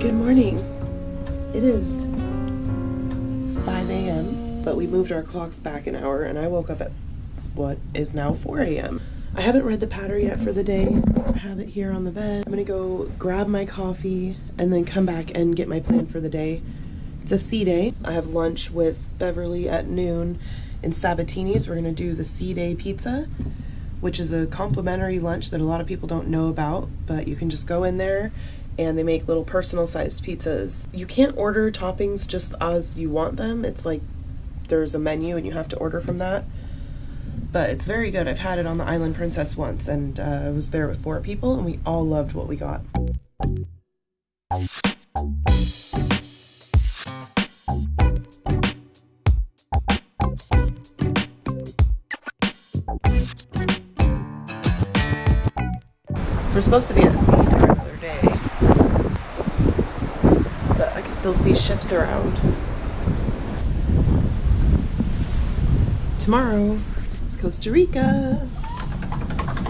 Good morning. It is 5 a.m., but we moved our clocks back an hour and I woke up at what is now 4 a.m. I haven't read the patter yet for the day. I have it here on the bed. I'm gonna go grab my coffee and then come back and get my plan for the day. It's a sea day. I have lunch with Beverly at noon in Sabatini's. We're gonna do the sea day pizza, which is a complimentary lunch that a lot of people don't know about, but you can just go in there and they make little personal sized pizzas. You can't order toppings just as you want them. It's like there's a menu and you have to order from that. But it's very good. I've had it on the Island Princess once and I was there with 4 people and we all loved what we got. So we're supposed to be at sea for a regular day, but I can still see ships around. Tomorrow is Costa Rica.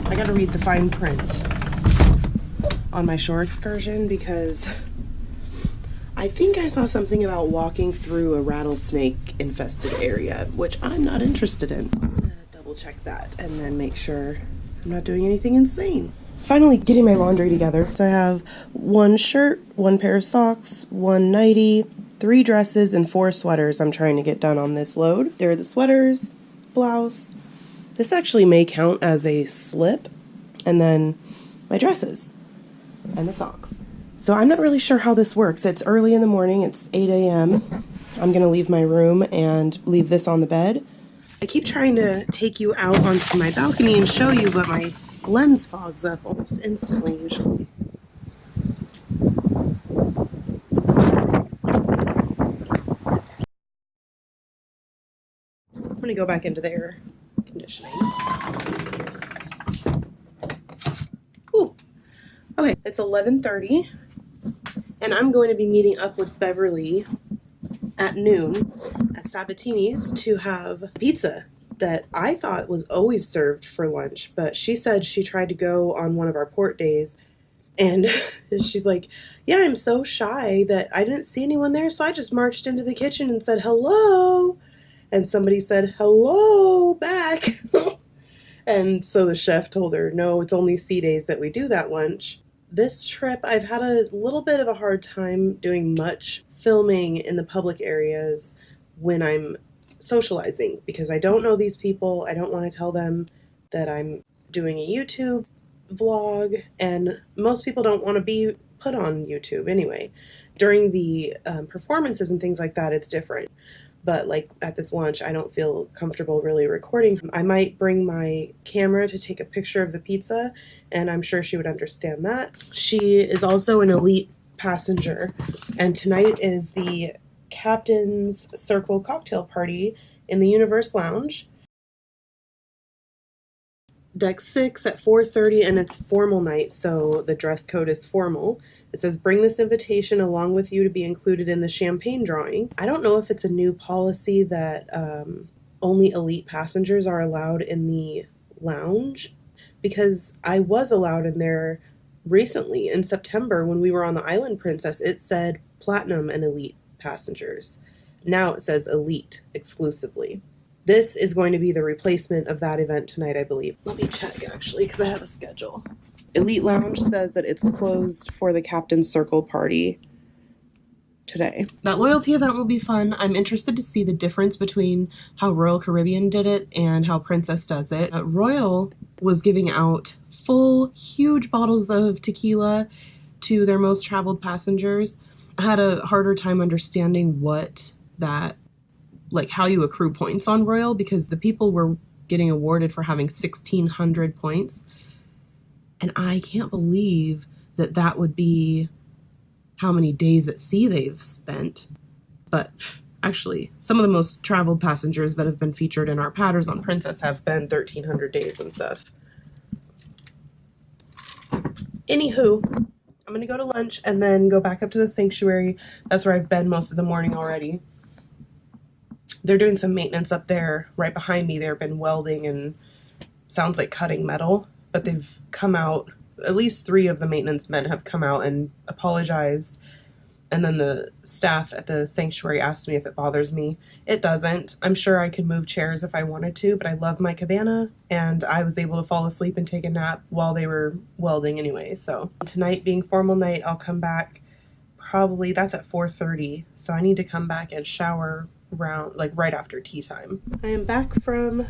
I gotta read the fine print on my shore excursion because I think I saw something about walking through a rattlesnake infested area, which I'm not interested in. I'm gonna double check that and then make sure I'm not doing anything insane. Finally getting my laundry together. So I have 1 shirt, 1 pair of socks, 1 nightie, 3 dresses, and 4 sweaters I'm trying to get done on this load. There are the sweaters, blouse. This actually may count as a slip, and then my dresses and the socks. So I'm not really sure how this works. It's early in the morning, it's 8 a.m. I'm gonna leave my room and leave this on the bed. I keep trying to take you out onto my balcony and show you, but my lens fogs up almost instantly usually. I'm gonna go back into the air conditioning. Ooh. Okay, it's 11:30 and I'm going to be meeting up with Beverly at noon at Sabatini's to have pizza that I thought was always served for lunch, but she said she tried to go on one of our port days and she's like, yeah, I'm so shy that I didn't see anyone there, so I just marched into the kitchen and said hello, and somebody said hello back. And so the chef told her, no, it's only sea days that we do that lunch. This trip, I've had a little bit of a hard time doing much filming in the public areas when I'm socializing because I don't know these people. I don't want to tell them that I'm doing a YouTube vlog, and most people don't want to be put on YouTube anyway. During the performances and things like that, it's different. But like at this lunch, I don't feel comfortable really recording. I might bring my camera to take a picture of the pizza, and I'm sure she would understand that. She is also an elite passenger, and tonight is the Captain's Circle cocktail party in the Universe Lounge. Deck 6 at 4:30, and it's formal night, so the dress code is formal. It says, bring this invitation along with you to be included in the champagne drawing. I don't know if it's a new policy that only elite passengers are allowed in the lounge, because I was allowed in there recently in September when we were on the Island Princess. It said platinum and elite passengers. Now it says elite exclusively. This is going to be the replacement of that event tonight, I believe. Let me check actually, because I have a schedule. Elite Lounge says that it's closed for the Captain's Circle party today. That loyalty event will be fun. I'm interested to see the difference between how Royal Caribbean did it and how Princess does it. Royal was giving out full, huge bottles of tequila to their most traveled passengers. I had a harder time understanding what that, like how you accrue points on Royal, because the people were getting awarded for having 1,600 points. And I can't believe that that would be how many days at sea they've spent. But actually, some of the most traveled passengers that have been featured in our patterns on Princess have been 1,300 days and stuff. Anywho, I'm gonna go to lunch and then go back up to the sanctuary. That's where I've been most of the morning already. They're doing some maintenance up there right behind me. They've been welding and sounds like cutting metal, but they've come out, at least 3 of the maintenance men have come out and apologized And then the staff at the sanctuary asked me if it bothers me. It doesn't. I'm sure I could move chairs if I wanted to, but I love my cabana, and I was able to fall asleep and take a nap while they were welding anyway. So tonight being formal night, I'll come back probably, that's at 4:30. So I need to come back and shower around, like right after tea time. I am back from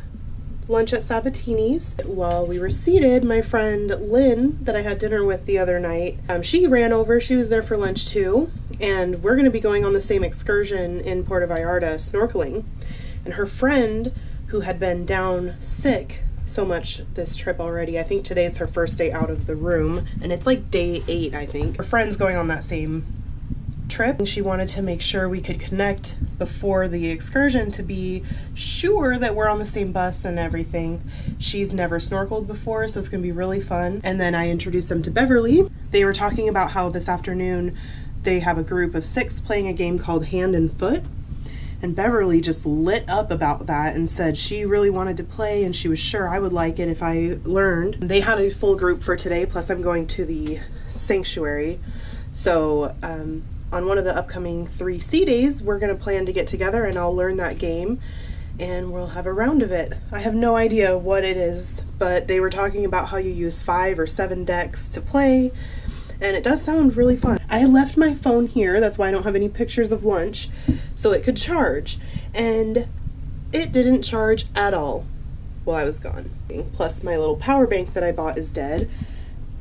lunch at Sabatini's. While we were seated, my friend Lynn, that I had dinner with the other night, she ran over. She was there for lunch too, and we're going to be going on the same excursion in Puerto Vallarta, snorkeling. And her friend, who had been down sick so much this trip already, I think today's her first day out of the room, and it's like day 8, I think. Her friend's going on that same trip. She wanted to make sure we could connect before the excursion to be sure that we're on the same bus and everything. She's never snorkeled before, so it's gonna be really fun. And then I introduced them to Beverly. They were talking about how this afternoon they have a group of 6 playing a game called Hand and Foot, and Beverly just lit up about that and said she really wanted to play and she was sure I would like it if I learned. They had a full group for today, plus I'm going to the sanctuary. So on one of the upcoming 3 sea days, we're going to plan to get together and I'll learn that game and we'll have a round of it. I have no idea what it is, but they were talking about how you use 5 or 7 decks to play, and it does sound really fun. I left my phone here, that's why I don't have any pictures of lunch, so it could charge, and it didn't charge at all while I was gone. Plus my little power bank that I bought is dead,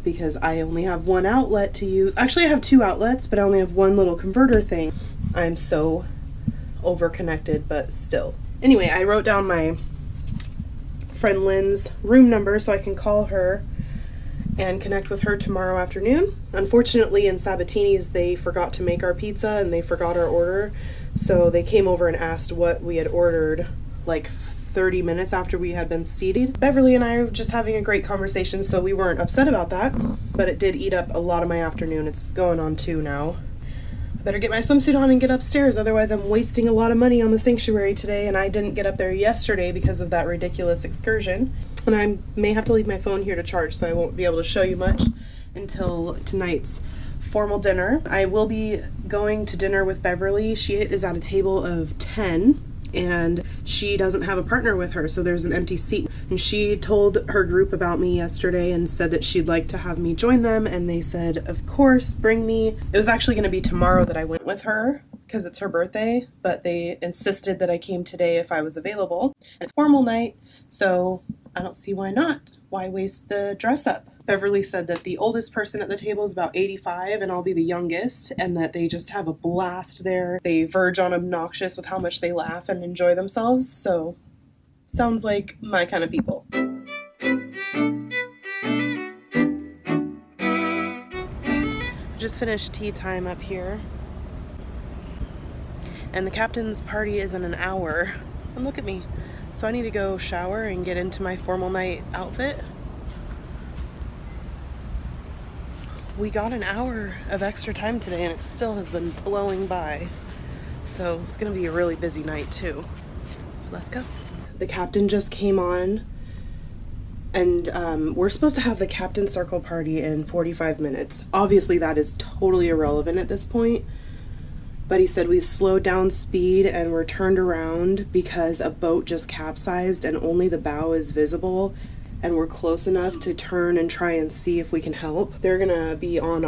because I only have 1 outlet to use. Actually, I have 2 outlets, but I only have 1 little converter thing. I'm so over-connected, but still. Anyway, I wrote down my friend Lynn's room number so I can call her and connect with her tomorrow afternoon. Unfortunately, in Sabatini's, they forgot to make our pizza and they forgot our order, so they came over and asked what we had ordered like 30 minutes after we had been seated. Beverly and I were just having a great conversation, so we weren't upset about that, but it did eat up a lot of my afternoon. It's going on 2 now. I better get my swimsuit on and get upstairs, otherwise I'm wasting a lot of money on the sanctuary today, and I didn't get up there yesterday because of that ridiculous excursion. And I may have to leave my phone here to charge, so I won't be able to show you much until tonight's formal dinner. I will be going to dinner with Beverly. She is at a table of 10. And she doesn't have a partner with her, so there's an empty seat. And she told her group about me yesterday and said that she'd like to have me join them, and they said, of course, bring me. It was actually going to be tomorrow that I went with her because it's her birthday, but they insisted that I came today if I was available. And it's formal night, so I don't see why not. Why waste the dress up? Beverly said that the oldest person at the table is about 85 and I'll be the youngest, and that they just have a blast there. They verge on obnoxious with how much they laugh and enjoy themselves, so sounds like my kind of people. I just finished tea time up here, and the captain's party is in an hour. And look at me. So I need to go shower and get into my formal night outfit. We got an hour of extra time today and it still has been blowing by. So it's gonna be a really busy night too. So let's go. The captain just came on, and we're supposed to have the captain circle party in 45 minutes. Obviously that is totally irrelevant at this point, but he said we've slowed down speed and we're turned around because a boat just capsized and only the bow is visible, and we're close enough to turn and try and see if we can help. They're gonna be on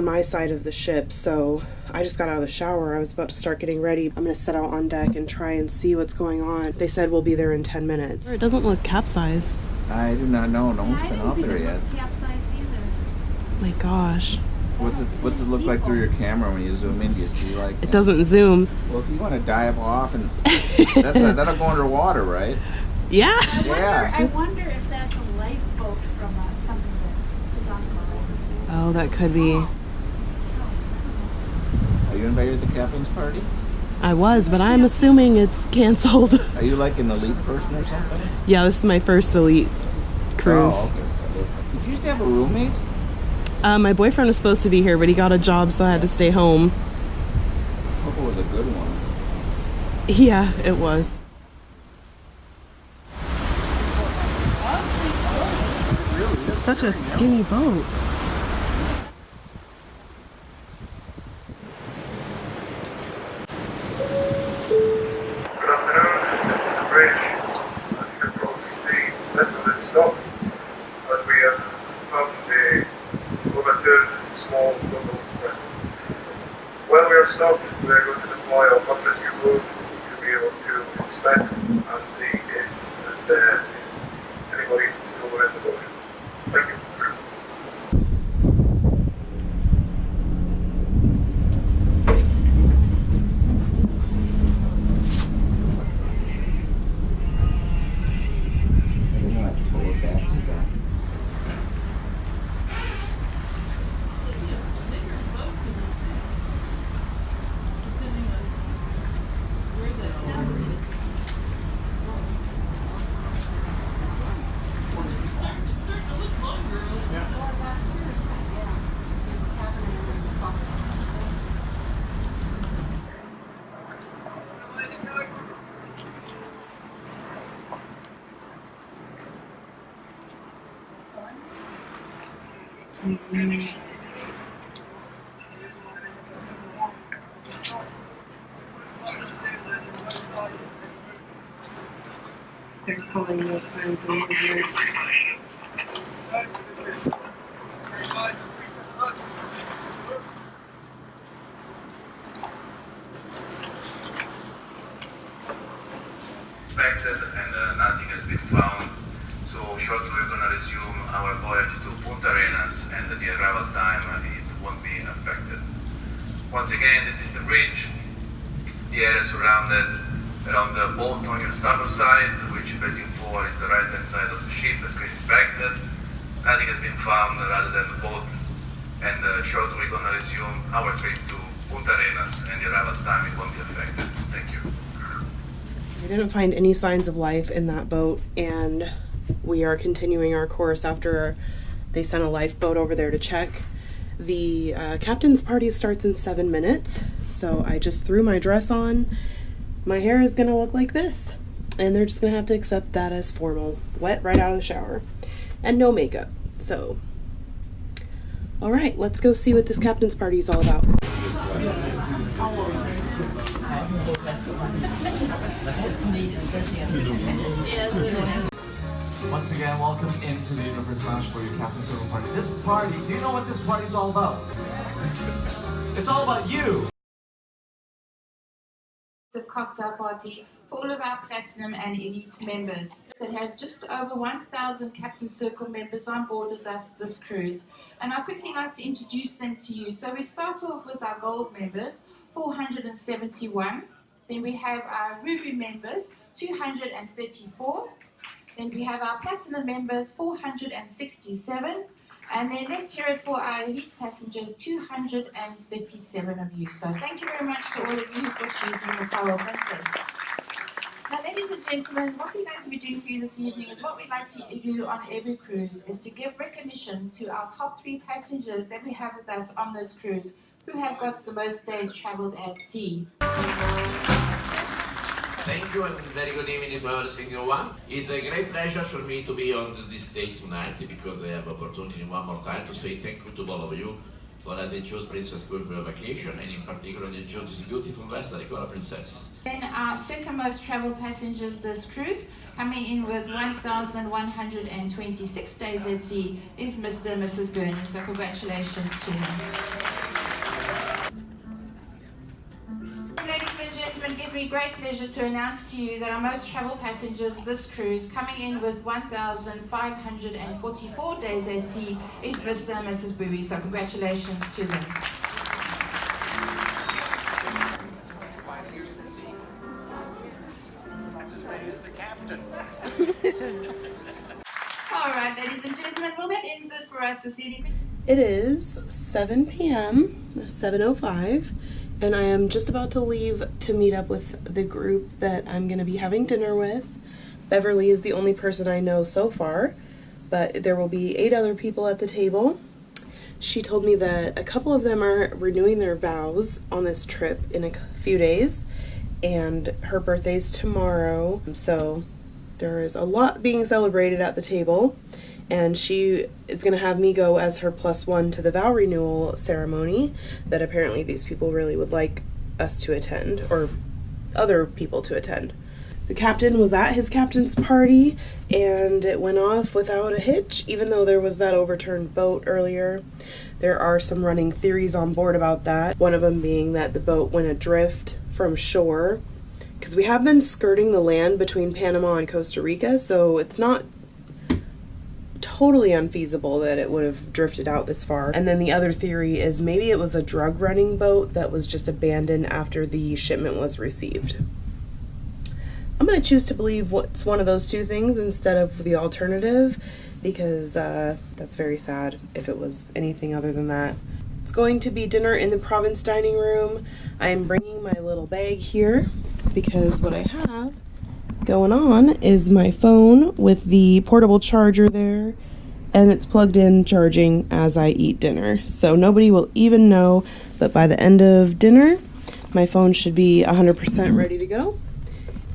my side of the ship, so I just got out of the shower. I was about to start getting ready. I'm gonna set out on deck and try and see what's going on. They said we'll be there in 10 minutes. It doesn't look capsized. I do not know. No one's been out there yet. Capsized either. My gosh. What's it look like through your camera when you zoom in? Do you see like... It doesn't zoom. Well, if you want to dive off and... that'll go underwater, right? Yeah. I wonder if that's a lifeboat from something that sunk or... Oh, that could be. Are you invited to the captain's party? I was, but I'm assuming it's canceled. Are you like an elite person or something? Yeah, this is my first elite cruise. Oh, okay. Did you used to have a roommate? My boyfriend was supposed to be here, but he got a job, so I had to stay home. Hope it was a good one. Yeah, it was. It's such a skinny boat. bridge, as you can probably see, less and less stock, as we have found a overturned small local vessel. While we are stopped, we are going to deploy our buffers U-boat to be able to inspect and see if there is anybody still within the boat. Thank you. They're calling no signs of movement. Inspected and nothing has been found. So shortly we're going to resume our voyage to Punta Arenas, and the arrival time it won't be affected. Once again, this is the bridge. The area surrounded around the boat on your starboard side, which facing forward is the right hand side of the ship, has been inspected. Nothing has been found rather than the boat, and shortly we're going to resume our trip to Punta Arenas, and the arrival time it won't be affected. Thank you. We didn't find any signs of life in that boat, and we are continuing our course after they sent a lifeboat over there to check. The captain's party starts in 7 minutes, so I just threw my dress on. My hair is gonna look like this, and they're just gonna have to accept that as formal, wet right out of the shower, and no makeup. So, all right, let's go see what this captain's party is all about. Once again, welcome into the Universe Lounge for your Captain Circle party. This party, do you know what this party is all about? It's all about you! Of cocktail party for all of our platinum and elite members. It has just over 1,000 Captain Circle members on board with us this cruise, and I'd quickly like to introduce them to you. So we start off with our gold members, 471. Then we have our ruby members, 234. Then we have our platinum members, 467. And then let's hear it for our elite passengers, 237 of you. So thank you very much to all of you for choosing the Coral Princess. Now, ladies and gentlemen, what we're going to be doing for you this evening is what we like to do on every cruise, is to give recognition to our top 3 passengers that we have with us on this cruise, who have got the most days traveled at sea. Thank you and very good evening to every single one. It's a great pleasure for me to be on this day tonight, because I have opportunity one more time to say thank you to all of you for as you chose Princess Cruise for your vacation, and in particular you chose this beautiful vessel, the Coral Princess. Then our second most traveled passengers this cruise, coming in with 1,126 days at sea, is Mr. and Mrs. Gurney. So congratulations to him. Ladies and gentlemen, it gives me great pleasure to announce to you that our most traveled passengers this cruise, coming in with 1,544 days at sea, is Mr. and Mrs. Bowie. So congratulations to them. That's as many as the captain. All right, ladies and gentlemen, well, that ends it for us this evening. It is 7 p.m., 7:05, and I am just about to leave to meet up with the group that I'm going to be having dinner with. Beverly is the only person I know so far, but there will be 8 other people at the table. She told me that a couple of them are renewing their vows on this trip in a few days, and her birthday's tomorrow, so there is a lot being celebrated at the table. And she is going to have me go as her +1 to the vow renewal ceremony that apparently these people really would like us to attend, or other people to attend. The captain was at his captain's party and it went off without a hitch, even though there was that overturned boat earlier. There are some running theories on board about that. One of them being that the boat went adrift from shore, because we have been skirting the land between Panama and Costa Rica, so it's not totally unfeasible that it would have drifted out this far. And then the other theory is maybe it was a drug running boat that was just abandoned after the shipment was received. I'm going to choose to believe what's one of those two things instead of the alternative, because that's very sad if it was anything other than that. It's going to be dinner in the province dining room. I am bringing my little bag here because what I have going on is my phone with the portable charger there, and it's plugged in charging as I eat dinner. So nobody will even know, but by the end of dinner, my phone should be 100% ready to go.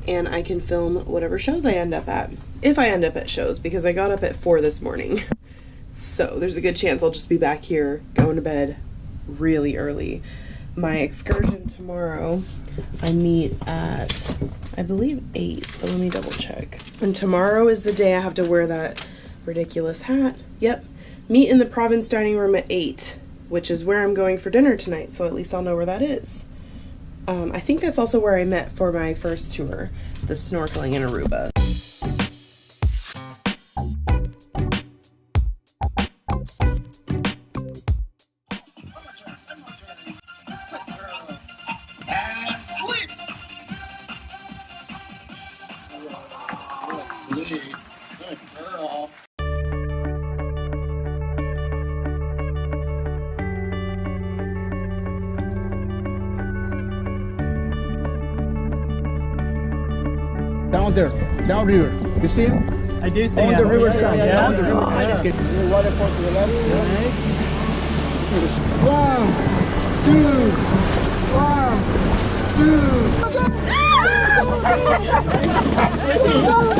And I can film whatever shows I end up at. If I end up at shows, because I got up at 4 this morning. So there's a good chance I'll just be back here going to bed really early. My excursion tomorrow, I meet at, I believe 8, but let me double check. And tomorrow is the day I have to wear that ridiculous hat. Yep. Meet in the province dining room at 8, which is where I'm going for dinner tonight, so at least I'll know where that is. I think that's also where I met for my first tour, the snorkeling in Aruba. Good girl. Down there, down river. You see it? I do see On it. the riverside. Yeah. On the riverside. Okay. Waterfall to the left. Yeah. 1, 2, 1, 2.